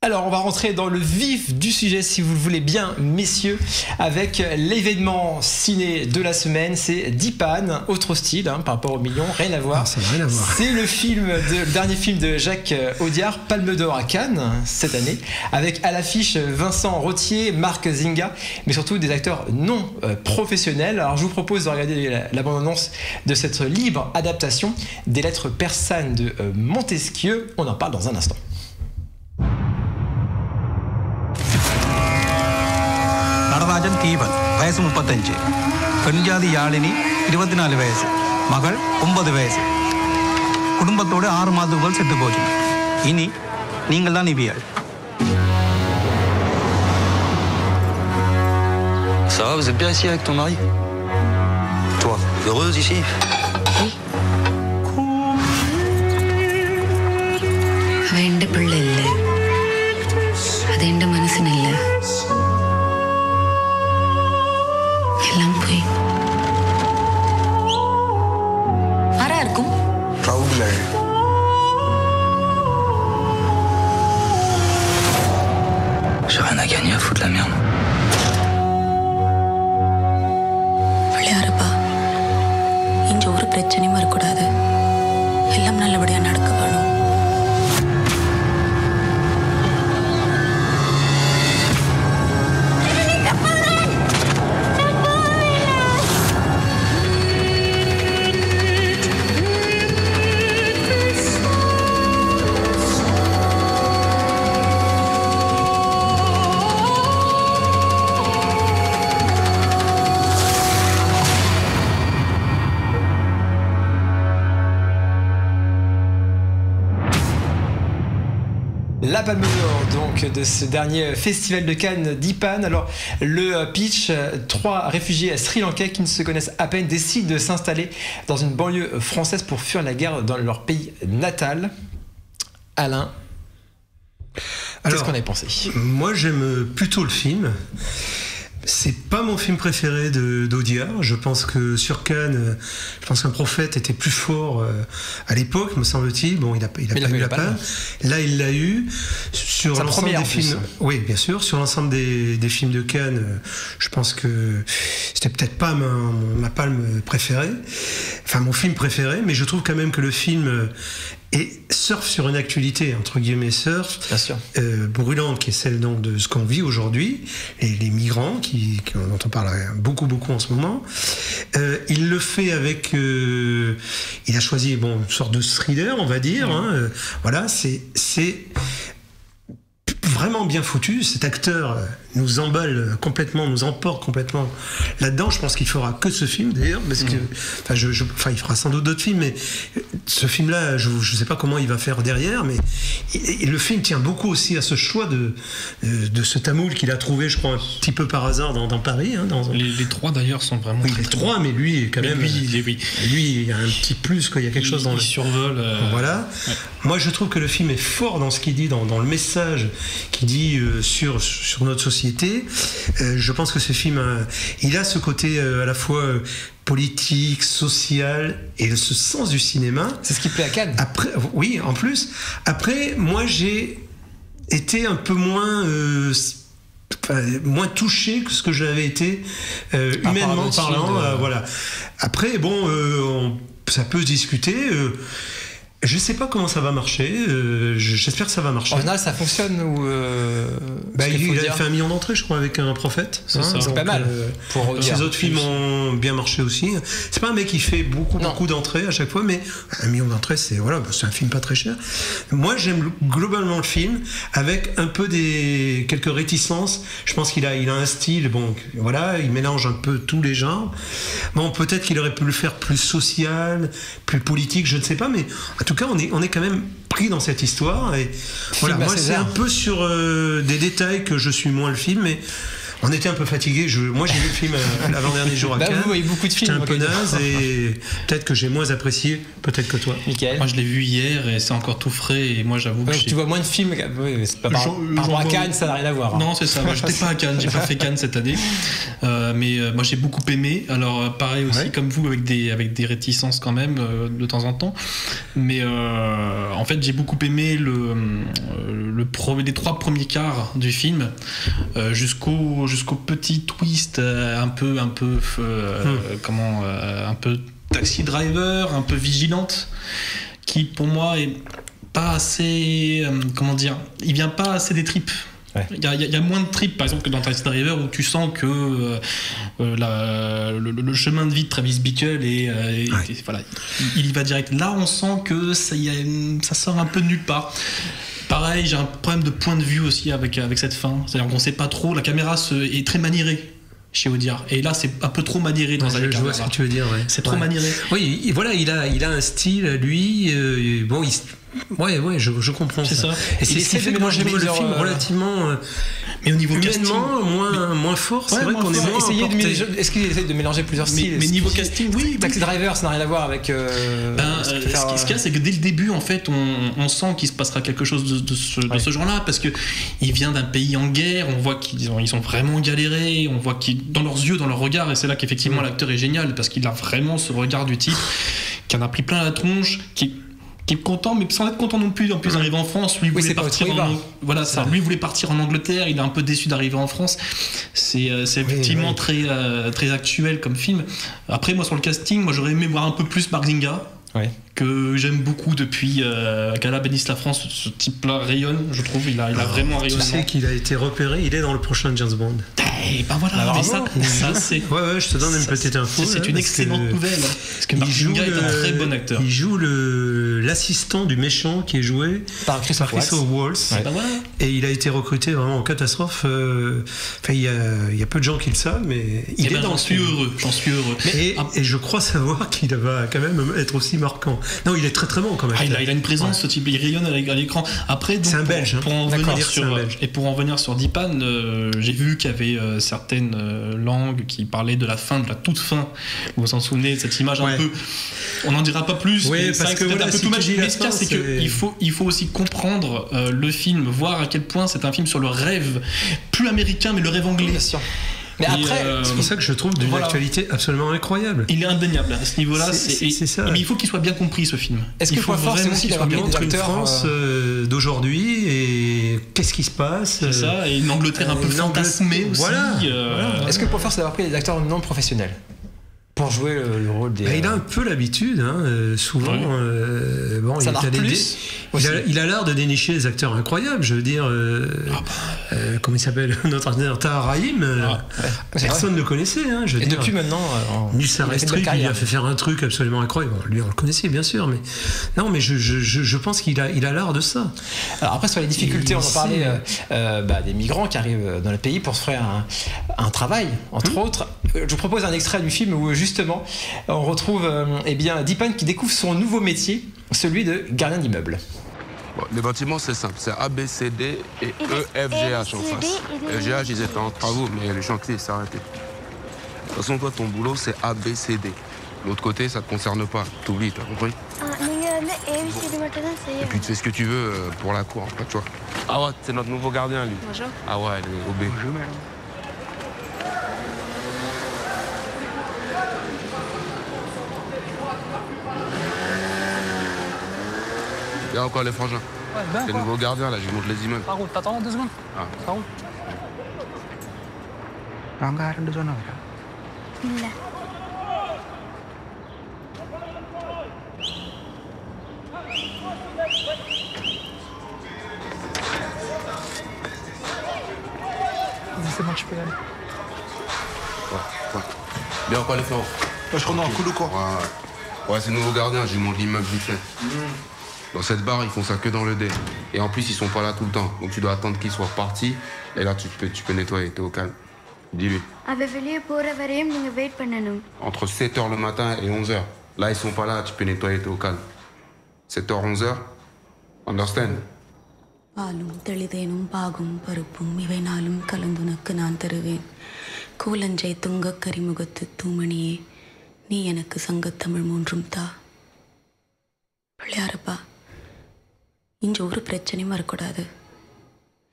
Alors, on va rentrer dans le vif du sujet, si vous le voulez bien, messieurs, avec l'événement ciné de la semaine. C'est Dipan, autre style, par rapport au million, rien à voir. Ça n'a rien à voir. C'est le dernier film de Jacques Audiard, Palme d'Or à Cannes, cette année, avec à l'affiche Vincent Rottier, Marc Zinga, mais surtout des acteurs non professionnels. Alors, je vous propose de regarder la bande-annonce de cette libre adaptation des lettres persanes de Montesquieu. On en parle dans un instant. Natarajan ദീപൻ വയസ്സ് 35 പെൺജാതി യാളിനി 24 വയസ്സ് മകൾ 9 വയസ്സ് കുടുംബത്തോടെ 6 മാസം മുതൽ സെത്തുപോയി ഇനി നിങ്ങൾ தான் ഇവിയാൾ Ça va, vous êtes bien ici avec ton mari? Toi, heureuse ici? Oui. അവ എൻ്റെ പിള്ളയല്ലേ അതെൻ്റെ മനസ്സിനല്ല എല്ലാം പോയി ആരാർക്കും J'ai rien à gagner à foutre la merde. பிள்ளையாரப்பா இங்க ஒரு பிரச்சனையும் வரக்கூடாது எல்லாம் நல்லபடியா நடக்க வேணும் La Palme d'Or donc de ce dernier festival de Cannes Dipan. Alors le pitch, 3 réfugiés sri-lankais qui ne se connaissent à peine décident de s'installer dans une banlieue française pour fuir la guerre dans leur pays natal. Alain, qu'est-ce qu'on avait pensé? Moi j'aime plutôt le film. C'est pas mon film préféré d'Audiard. Je pense que sur Cannes, je pense qu'un prophète était plus fort à l'époque, me semble-t-il. Bon, il a pas eu la palme. Là, il l'a eu. Sur l'ensemble des films, oui, bien sûr. Sur l'ensemble des films de Cannes, je pense que c'était peut-être pas ma palme préférée, enfin mon film préféré, mais je trouve quand même que le film surfe sur une actualité, entre guillemets, brûlante, qui est celle donc de ce qu'on vit aujourd'hui, les migrants, dont on parle beaucoup en ce moment. Il le fait avec... il a choisi une sorte de thriller, on va dire. Voilà, c'est vraiment bien foutu. Cet acteur nous emballe complètement, nous emporte complètement là-dedans. Je pense qu'il fera que ce film d'ailleurs, parce que, il fera sans doute d'autres films, mais ce film-là, je ne sais pas comment il va faire derrière, mais le film tient beaucoup aussi à ce choix de ce tamoul qu'il a trouvé, je crois, un petit peu par hasard dans Paris. Les 3 d'ailleurs sont vraiment. Oui, les 3, mais lui, quand même. Lui, il y a un petit plus, quoi. Il y a quelque chose dans il survole. Voilà. Ouais. Moi, je trouve que le film est fort dans ce qu'il dit, dans le message qu'il dit sur notre société. Je pense que ce film, il a ce côté à la fois politique, social et ce sens du cinéma. C'est ce qui plaît à Cannes. Après, oui, en plus. Après, moi, j'ai été un peu moins touché que ce que j'avais été humainement parlant. Voilà. Après, ça peut se discuter. Je sais pas comment ça va marcher. J'espère que ça va marcher. En général, ça fonctionne ou il a fait 1 million d'entrées, je crois, avec un prophète. C'est pas mal. Ses autres films ont bien marché aussi. C'est pas un mec qui fait beaucoup d'entrées à chaque fois, mais 1 million d'entrées, c'est un film pas très cher. Moi, j'aime globalement le film, avec un peu quelques réticences. Je pense qu'il a un style. Il mélange un peu tous les genres. Peut-être qu'il aurait pu le faire plus social, plus politique, je ne sais pas, mais en tout cas, on est quand même pris dans cette histoire. Et voilà, moi, c'est un peu sur des détails que je suis moins le film, mais On était un peu fatigués. Moi, j'ai vu le film l'avant-dernier jour à Cannes. Vous voyez beaucoup de films. J'étais un peu naze et peut-être que j'ai moins apprécié, peut-être que toi. Michael. Moi, je l'ai vu hier et c'est encore tout frais. Et moi, j'avoue que Tu vois moins de films. Oui, c'est pas par rapport à Cannes, ça n'a rien à voir. Non, c'est ça. Moi, j'étais pas à Cannes. J'ai pas fait Cannes cette année. Mais moi, j'ai beaucoup aimé. Alors, pareil aussi, comme vous, avec des réticences quand même, de temps en temps. Mais en fait, j'ai beaucoup aimé les 3 premiers quarts du film, jusqu'au petit twist un peu taxi driver, un peu vigilante, qui pour moi est pas assez, il vient pas assez des tripes. Ouais. Il y a moins de tripes, par exemple, que dans Taxi Driver, où tu sens que le chemin de vie de Travis Bickle voilà, il y va direct. Là, on sent que ça sort un peu de nulle part. Pareil, j'ai un problème de point de vue aussi avec cette fin. C'est-à-dire qu'on sait pas trop, la caméra est très maniérée chez Audiard. Et là, c'est un peu trop maniéré dans Je vois ce que tu veux dire. Ouais. C'est trop maniéré. Oui, voilà, il a un style, lui. Je comprends ça. Et c'est ce qui fait que moi j'aime le film relativement. Mais au niveau humainement, moins fort. C'est vrai qu'on est moins emporté. Est-ce qu'il essaie de mélanger plusieurs styles? Mais niveau casting, oui. Taxi Driver, ça n'a rien à voir avec. Ce qu'il y a, c'est que dès le début, en fait, on sent qu'il se passera quelque chose de ce genre-là, parce que il vient d'un pays en guerre. On voit qu'ils ont vraiment galéré. On voit dans leurs yeux, dans leur regard, et c'est là qu'effectivement l'acteur est génial, parce qu'il a vraiment ce regard du type qui en a pris plein la tronche, qui est content, mais sans être content non plus. En plus, arrivé en France, lui voulait partir lui voulait partir en Angleterre. Il est un peu déçu d'arriver en France. C'est effectivement très actuel comme film. Après, moi, sur le casting, j'aurais aimé voir un peu plus Mark Zinga. Ouais. Que j'aime beaucoup depuis qu'Allah bénisse la France. Ce type-là rayonne, je trouve. Il a vraiment rayonné. Tu sais qu'il a été repéré, il est dans le prochain James Bond. Et ben voilà, mais ça c'est. Ouais, je te donne une petite info. C'est une excellente nouvelle. Parce que Mark Zinga est un très bon acteur. Il joue l'assistant du méchant qui est joué par Christopher Waltz. Ouais. Ben voilà. Et il a été recruté vraiment en catastrophe. Il y a peu de gens qui le savent, mais il est dans j'en suis heureux. Et je crois savoir qu'il va quand même être aussi marquant. Non, il est très très bon quand même. Il a une présence, ce type, il rayonne à l'écran. Après, donc, c'est un Belge. Pour en venir sur Dipan, j'ai vu qu'il y avait certaines langues qui parlaient de la toute fin. Vous vous en souvenez de cette image un peu. On n'en dira pas plus. Oui, parce que c'est un peu tout mal. Mais ce qu'il y a, c'est qu'il faut aussi comprendre le film, voir à quel point c'est un film sur le rêve, plus américain, mais le rêve anglais. Bien sûr. Mais après, c'est pour ça que je trouve d'une actualité absolument incroyable. Il est indéniable à ce niveau-là. C'est ça. Mais il faut qu'il soit bien compris, ce film. Est-ce qu'il faut vraiment qu'il soit bien montre une France d'aujourd'hui et qu'est-ce qui se passe. C'est ça, et une Angleterre un peu fantasmée aussi. Voilà. Est-ce que le point fort, c'est d'avoir pris des acteurs non professionnels pour jouer le rôle des. Il a un peu l'habitude, souvent. Ouais. Ça marche plus. Il a l'art de dénicher des acteurs incroyables. Je veux dire, comment il s'appelle, notre acteur Tahar Rahim. Personne ne le connaissait. Je veux et dire, depuis maintenant, Nusra Restreek, il a fait faire un truc absolument incroyable. Lui, on le connaissait bien sûr, mais non, mais je pense qu'il a l'art de ça. Alors après, sur les difficultés, on en parlait des migrants qui arrivent dans le pays pour se faire un travail, entre autres. Je vous propose un extrait du film où justement on retrouve Dipan qui découvre son nouveau métier, celui de gardien d'immeuble. Bon, les bâtiments c'est simple, c'est A, B, C, D et E, F, G, H en face. G, H ils étaient en travaux mais le chantier s'est arrêté. De toute façon toi ton boulot c'est A, B, C, D. L'autre côté ça te concerne pas, t'oublies, t'as compris? Et puis tu fais ce que tu veux pour la cour, tu vois. Ah ouais, c'est notre nouveau gardien lui. Bonjour. Ah ouais, il est OB. Bonjour madame. Il y a encore les frangins. Ouais, ben, les nouveaux gardiens là, je monte les immeubles. Par contre, t'attends 2 secondes. Ah. Par contre. Anggaran 2 zona berapa? இல்ல C'est bon, tu peux y aller. Ouais. Bien encore les frérots. Je connais un coup de quoi. Ouais, c'est nouveau gardien, j'ai monté l'immeuble vite fait. Dans cette barre, ils font ça que dans le dé. Et en plus, ils sont pas là tout le temps. Donc tu dois attendre qu'ils soient repartis. Et là, tu peux nettoyer, t'es au calme. Dis-lui. Entre 7h le matin et 11h. Là, ils sont pas là, tu peux nettoyer, t'es au calme. 7h, 11h. Understand? பாலும் தெளிதேனும் பாகும் பருப்பும் இவை நாளும் கலந்துனக்கு நான் தருவேன் கூலஞ்சை துங்க கரிமுகத்து தூமணியே நீ எனக்கு சங்கத்தமிழ் மூன்றும் தா பிள்ளையாரப்பா இங்க ஒரு பிரச்சனையும் வரக்கூடாது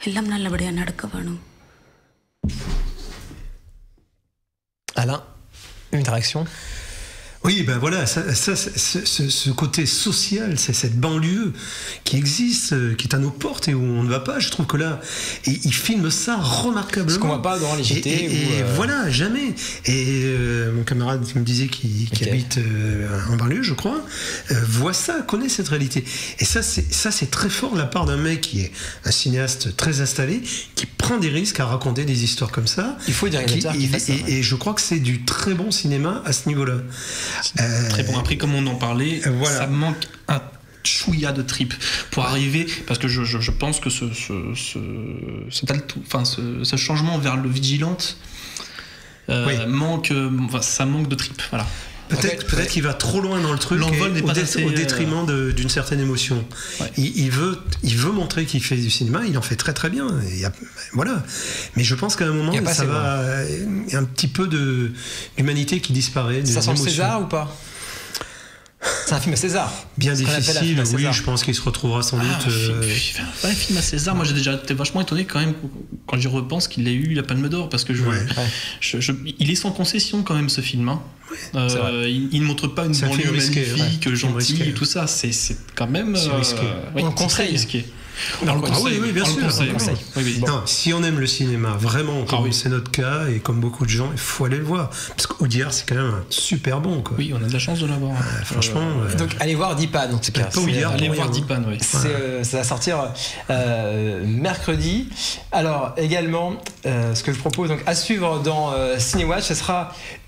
எல்லாம் நல்லபடியா நடக்க வேணும். Alain, une réaction? Oui, ben voilà, ce côté social, c'est cette banlieue qui existe, qui est à nos portes et où on ne va pas. Je trouve que là, il filme ça remarquablement. Ce qu'on voit pas dans les JT. Et voilà, jamais. Et mon camarade qui me disait qui habite en banlieue, je crois, voit ça, connaît cette réalité. Et ça, c'est très fort de la part d'un mec qui est un cinéaste très installé, qui prend des risques à raconter des histoires comme ça. Il faut dire qui fait ça. Et je crois que c'est du très bon cinéma à ce niveau-là. Très bon. Après, comme on en parlait, voilà. Ça manque un chouïa de trip pour arriver, parce que je pense que ce changement vers le vigilante manque, ça manque de trip. Voilà. Peut-être qu'il va trop loin dans le truc au détriment d'une certaine émotion. Ouais. Il veut montrer qu'il fait du cinéma, il en fait très très bien. Voilà. Mais je pense qu'à un moment, il y a un petit peu d'humanité qui disparaît. Ça sent le César ou pas? C'est un film à César. Bien difficile, oui, je pense qu'il se retrouvera sans doute. Un film à César, moi j'ai déjà été vachement étonné quand même quand j'y repense qu'il ait eu la Palme d'Or, parce que il est sans concession quand même ce film. Hein. Il ne montre pas une banlieue magnifique, gentille et tout ça. C'est quand même risqué. On conseille. Risqué. Oui, bien sûr. Non, si on aime le cinéma, vraiment, comme c'est notre cas, et comme beaucoup de gens, il faut aller le voir. Parce qu'Audiard, c'est quand même super bon. Quoi. Oui, on a de la chance de l'avoir. Franchement. Donc, allez voir Dipan, en tout cas. Allez voir Dipan, oui. Ça va sortir mercredi. Alors, également, ce que je propose donc, à suivre dans Cinéwatch, ce sera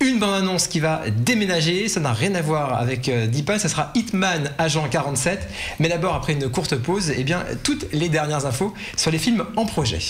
une bande-annonce qui va déménager. Ça n'a rien à voir avec Dipan. Ça sera Hitman Agent 47. Mais d'abord, après une courte pause, eh bien, toutes les dernières infos sur les films en projet.